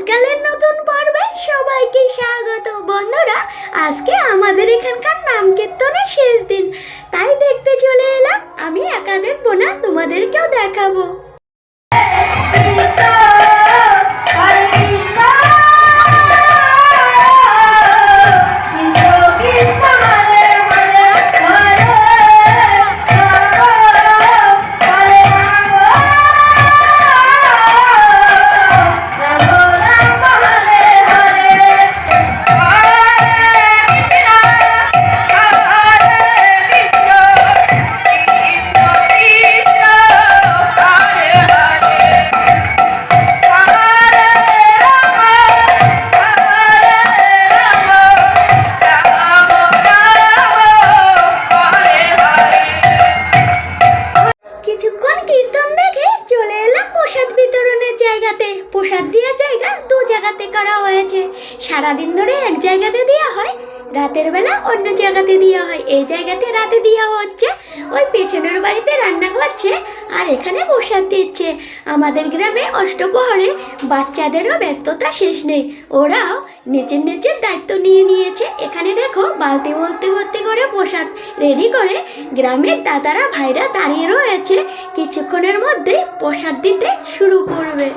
আজকালের নতুন পর্বে সবাইকে স্বাগত। বন্ধুরা, আজকে আমাদের এখানকার নাম কীর্তনের শেষ দিন, তাই দেখতে চলে এলাম। আমি একা দেখবো না, তোমাদেরকেও দেখাবো। প্রসাদ দেওয়ার জায়গা দু জায়গাতে করা হয়েছে। সারাদিন ধরে এক জায়গাতে দেওয়া হয়, রাতের বেলা অন্য জায়গাতে দেওয়া হয়। এই জায়গাতে রাতে দেওয়া হচ্ছে, ওই পেছনের বাড়িতে রান্না করছে আর এখানে প্রসাদ দিচ্ছে। আমাদের গ্রামে অষ্টপ্রহরে বাচ্চাদেরও ব্যস্ততা শেষ নেই, ওরাও নিজের নিজের দায়িত্ব নিয়ে নিয়েছে। এখানে দেখো বালতি ভর্তি করে প্রসাদ রেডি করে গ্রামের দাদারা ভাইরা দাঁড়িয়ে রয়েছে। কিছুক্ষণের মধ্যেই প্রসাদ দিতে শুরু করবে।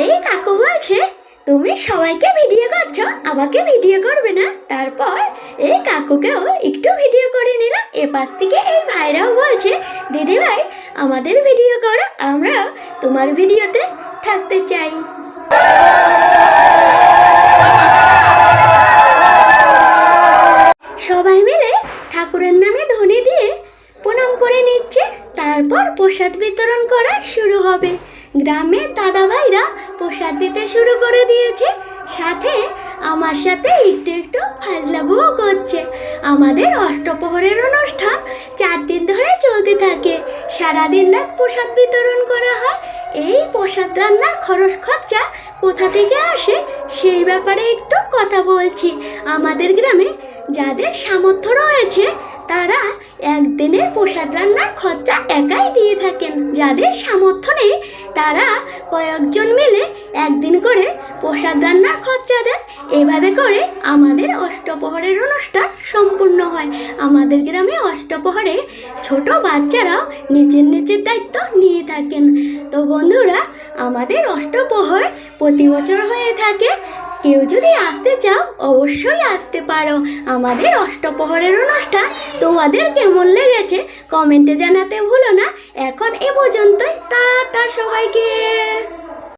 এই কাকু বলছে, তুমি সবাইকে ভিডিও করছো, আমাকে ভিডিও করবে না? তারপর এই কাকুকেও একটু ভিডিও করে নিলাম। এপাশ থেকে এই ভাইরাও বলছে, দিদি ভাই আমাদের ভিডিও করো, আমরাও তোমার ভিডিওতে থাকতে চাই। সবাই মিলে ঠাকুরের নামে ধ্বনি দিয়ে প্রণাম করে নিচ্ছে। তারপর প্রসাদ বিতরণ করা শুরু হবে। গ্রামের দাদা ভাইরা প্রসাদ দিতে শুরু করে দিয়েছে, সাথে আমার সাথে একটু একটু ফাজলামও করছে। আমাদের অষ্টপ্রহরের অনুষ্ঠান 4 দিন ধরে চলতে থাকে। সারাদিন রাত প্রসাদ বিতরণ করা হয়। এই প্রসাদ রান্নার খরচ খরচা কোথা থেকে আসে সেই ব্যাপারে একটু কথা বলছি। আমাদের গ্রামে যাদের সামর্থ্য রয়েছে তারা একদিনের প্রসাদ রান্নার খরচা একাই দিয়ে থাকেন। যাদের সামর্থ্য নেই তারা কয়েকজন মিলে একদিন করে প্রসাদ রান্নার খরচা দেন। এভাবে করে আমাদের অষ্টপ্রহরের অনুষ্ঠান সম্পূর্ণ হয়। আমাদের গ্রামে অষ্টপ্রহরে ছোট বাচ্চারাও নিজের নিজের দায়িত্ব নিয়ে থাকেন। তো বন্ধুরা, আমাদের অষ্টপ্রহর প্রতি বছর হয়ে থাকে। কেউ যদি আসতে চাও অবশ্যই আসতে পারো। আমাদের অষ্টপ্রহরের অনুষ্ঠান তোমাদের কেমন লেগেছে কমেন্টে জানাতে ভুলো না। এখন এ পর্যন্তই, টাটা সবাইকে।